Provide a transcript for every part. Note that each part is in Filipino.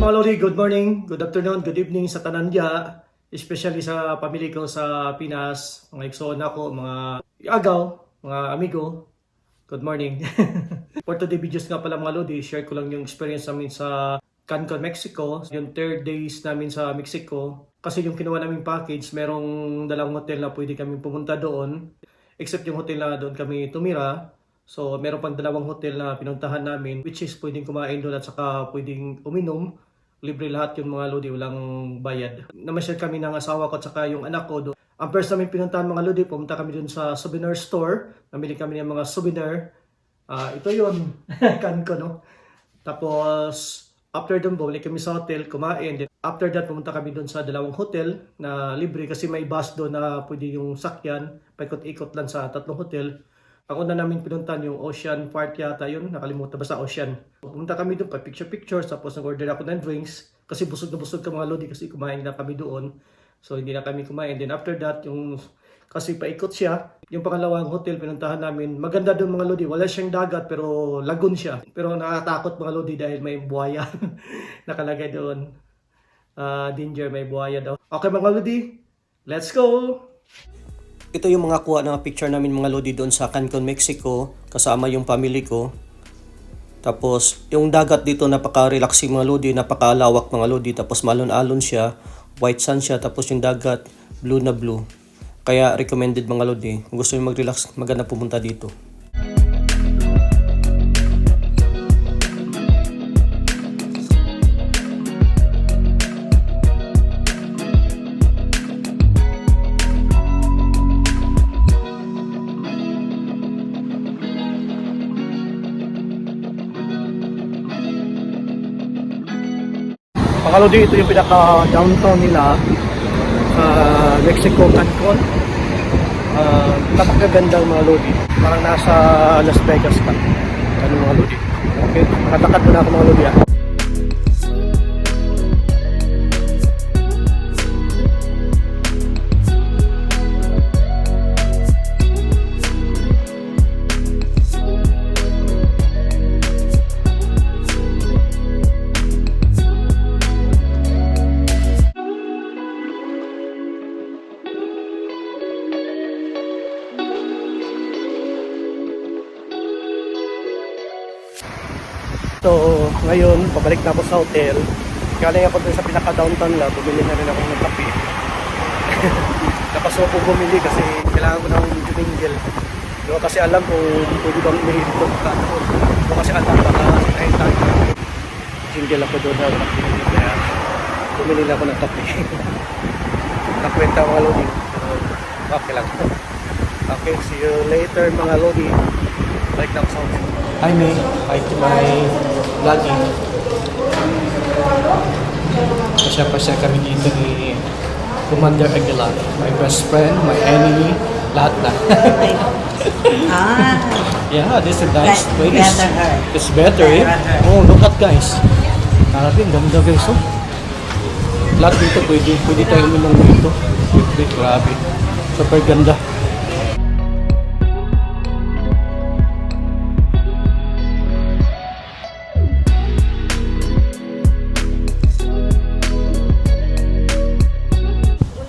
mga Lodi, good morning, good afternoon, good evening sa Tanandya, especially sa pamilya ko sa Pinas, mga igsoon ako, mga agaw, mga amigo, good morning. For today videos nga pala mga Lodi, share ko lang yung experience namin sa Cancun, Mexico, yung 3rd days namin sa Mexico. Kasi yung kinuha naming package, merong dalawang hotel na pwede kami pumunta doon, except yung hotel na doon kami tumira. So, meron pang dalawang hotel na pinuntahan namin, which is pwedeng kumain doon at saka pwedeng uminom. Libre lahat yung mga Lodi, walang bayad. Namasyal kami ng asawa ko at saka yung anak ko doon. Ang first namin pinuntahan mga Lodi, pumunta kami doon sa souvenir store. Namili kami ng mga souvenir. Ito yun, Cancun, no? Tapos, after doon, bumalik kami sa hotel, kumain. Then, after that, pumunta kami doon sa dalawang hotel na libre kasi may bus doon na pwede yung sakyan. Paikot-ikot lang sa tatlong hotel. Ang una namin pinuntahan yung Ocean Park yata yun, nakalimutan ba sa Ocean. Pumunta kami doon, pa-picture-picture, tapos nag-order ako ng drinks. Kasi busog na busog ka mga Lodi kasi kumain na kami doon. So hindi na kami kumain. Then after that, yung kasi paikot siya. Yung pangalawang hotel pinuntahan namin, maganda doon mga Lodi. Wala siyang dagat pero lagoon siya. Pero nakakatakot mga Lodi dahil may buhaya nakalagay doon. Danger, may buhaya daw. Okay mga Lodi, let's go! Ito yung mga kuha na picture namin mga Lodi doon sa Cancun, Mexico. Kasama yung family ko. Tapos yung dagat dito napaka-relaxing mga Lodi. Napakalawak mga Lodi. Tapos malon-alon siya. White sand siya. Tapos yung dagat blue na blue. Kaya recommended mga Lodi. Kung gusto nyo mag-relax, maganda pumunta dito. Mga Lodi, ito yung pinaka-downtown nila sa Mexico, Cancun. Napakaganda mga Lodi. Parang nasa Las Vegas ka. Ano mga Lodi. Okay, nakatakad mo na ako mga Lodi. So, ngayon, pabalik na ako sa hotel. Galing ako dun sa pinaka-downtown lang, bumili na rin ako ng kape. Napasok ko bumili kasi kailangan ko ng jumingle. Diba kasi alam kung pwede bang umihinto ka. Diba kasi alam baka sinahin tayo. Jingle ako doon na kape. Kaya bumili na ako ng kape. Nakwenta mga Lodi. Okay lang. Okay, see you later mga Lodi. Balik na ako sa hotel. Hi May, hi to my vlogging. Pasya-pasya kami dito ni Commander Aguilar. My best friend, my enemy, lahat na. Yeah, this is a nice place. It's better eh. Oh, look at guys. Narating, ganda guys oh. Lahat dito pwede tayo uminom dito. Grabe. Super ganda.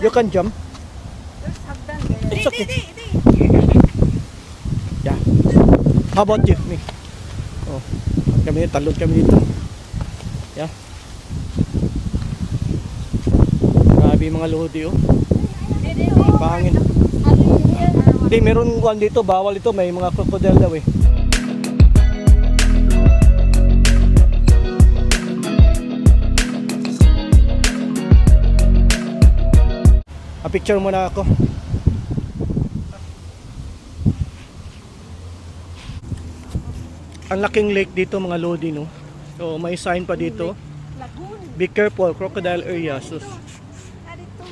You can jump. It's okay. Yeah. How about you, me? Oh, kami talon kami dito. Yeah. Grabe mga Lodi oh. Pangin. Hindi, meron kuwan dito, bawal ito, may mga crocodile daw eh. Picture muna ako. Ang laking lake dito mga Lodi no. So may sign pa dito. Be careful, crocodile area. So,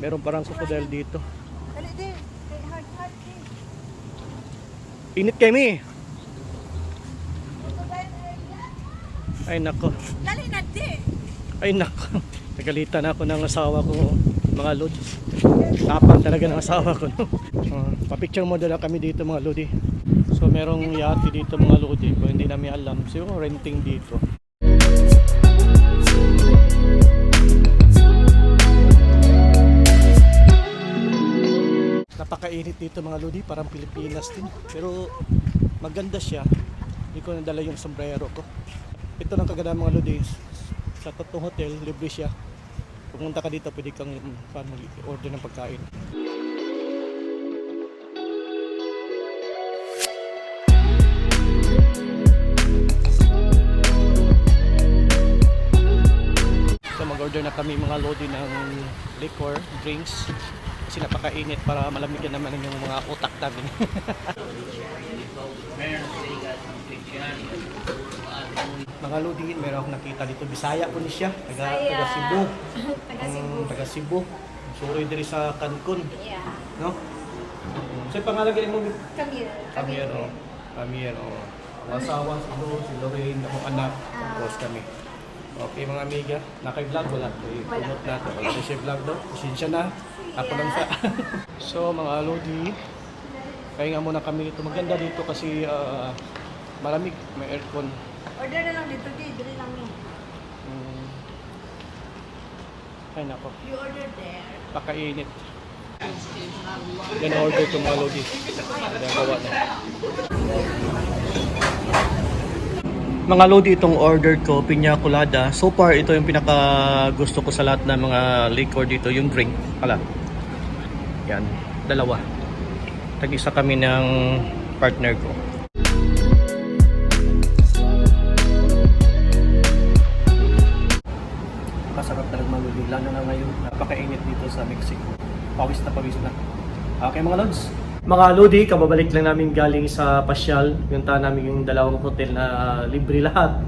meron parang crocodile dito. Init kami. Ay nako. Ay nako. Nagalitan ako ng asawa ko mga Lodi. Tapang talaga ng asawa ko no? Pa-picture mo na kami dito mga Lodi. So merong yate dito mga Lodi. Kung hindi namin alam, siguro renting dito. napakainit dito mga lodi, parang Pilipinas din. Pero maganda siya. Hindi ko nadala yung sombrero ko. Ito lang kaganda mga lodi. Sa totoong hotel, libre siya. Pumunta ka dito, pwede kang order ng pagkain. So mag-order na kami mga lodi ng liquor, drinks. Kasi napakainit para malamigan naman yung mga utak namin. Mga lodi, meron akong nakita dito. Bisaya po ni siya. Taga Cebu. Taga Cebu. Suri diri sa Cancun. Yeah. No? So yung pangalan mo? Camille. Camille. Camille. Ang asawa si Lorraine, akong anak. Tapos kami. Okay mga amiga, naka-vlog wala. I-promote natin. Wala siya vlog daw. Pasensya na. Ako lang sa... So mga lodi, kaya nga muna kami dito. Maganda dito kasi malamig. May aircon. Order na lang dito, dili lang ni. Ay nako, You order there. pakainit. Yan order ko mga lodi. Nagawa na. Mga lodi, itong order ko, piña colada. So far, ito yung pinaka gusto ko sa lahat ng mga liquor dito, yung drink. Hala. Yan, dalawa. Tag-isa kami ng partner ko. Kasarap talaga mga lodi. Lalo na ngayon, napakainit dito sa Mexico. Pawis na pawis na. Okay mga lods. Mga lodi, kababalik lang namin galing sa pasyal. Yunta namin yung dalawang hotel na libre lahat.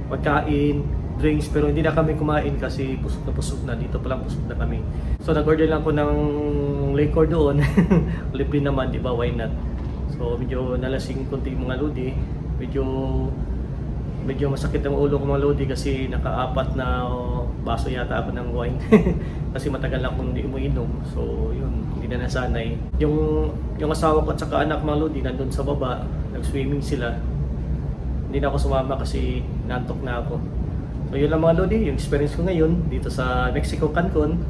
Pagkain, drinks, pero hindi na kami kumain kasi pusok na. Dito palang pusok na kami. So nag-order lang ko ng liquor doon. Libre naman, di ba? Why not? So medyo nalasing konti mga lodi. Medyo masakit ang ulo ko mga lodi kasi naka-4 na baso yata ako ng wine. Kasi matagal na akong hindi umiinom. So yun, hindi na nasanay. Yung asawa ko at saka anak mga lodi nandun sa baba, nag-swimming sila. Hindi na ako sumama kasi nantok na ako. So yun lang mga lodi, yung experience ko ngayon dito sa Mexico, Cancun.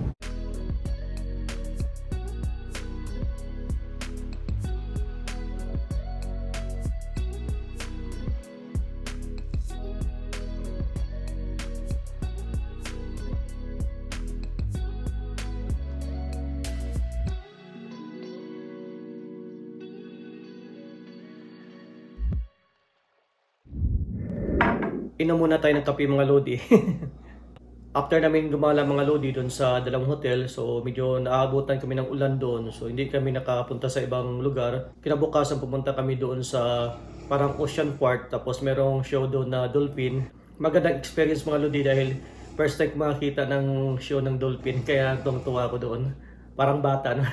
Inom muna tayo ng kape mga lodi. After namin gumala mga lodi doon sa dalawang hotel, so medyo naabutan kami ng ulan doon. So hindi kami nakapunta sa ibang lugar. Kinabukasan pumunta kami doon sa parang ocean park, tapos merong show doon na dolphin. Magandang experience mga lodi dahil first time ko makakita ng show ng dolphin, kaya tuwang-tuwa ako doon. Parang bata, no?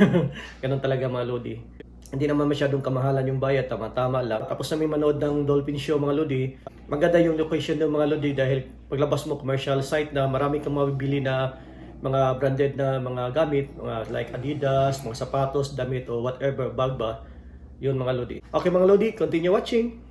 Ganun talaga mga lodi. Hindi naman masyadong kamahalan yung bayad, tama-tama lang. Tapos namin manood ng dolphin show mga lodi. Maganda yung location ng mga lodi dahil paglabas mo commercial site na marami kang mabibili na mga branded na mga gamit, like Adidas, mga sapatos, damit o whatever, bag ba. Yun mga lodi. Okay mga lodi, continue watching.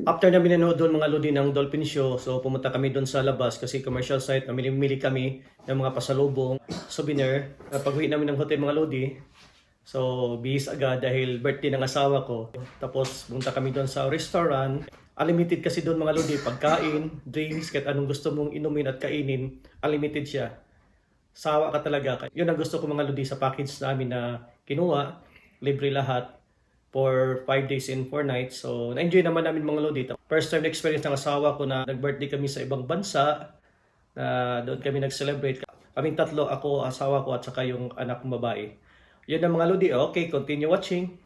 After namin nanood doon mga lodi ng Dolphin Show, so pumunta kami doon sa labas kasi commercial site, namili kami ng mga pasalubong, souvenir. Pag-uwi namin ng hotel mga lodi, so bihis agad dahil birthday ng asawa ko. Tapos pumunta kami doon sa restaurant. Unlimited kasi doon mga lodi, pagkain, drinks, kahit anong gusto mong inumin at kainin, unlimited siya. Sawa ka talaga. Yun ang gusto ko mga lodi sa package namin na kinuha, libre lahat for 5 days and 4 nights. So, na-enjoy naman namin mga lodi. First time na experience ng asawa ko na nag-birthday kami sa ibang bansa, na doon kami nag-celebrate. Kaming tatlo, ako, asawa ko at saka yung anak kong babae. Yun ang mga lodi. Okay, continue watching.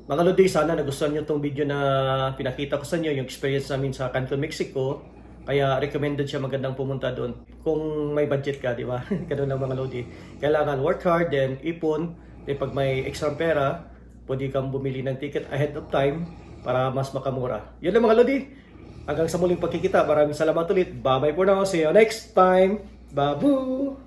Mga lodi, sana nagustuhan nyo itong video na pinakita ko sa inyo, yung experience namin sa Cancun, Mexico. Kaya recommended siya, magandang pumunta doon. Kung may budget ka, di ba? Ganun lang mga lodi. Kailangan work hard, then ipon. Then pag may extra pera, pwede kang bumili ng ticket ahead of time para mas makamura. Yun lang mga lodi. Hanggang sa muling pagkikita, maraming salamat ulit. Bye-bye for now. See you next time. Babu!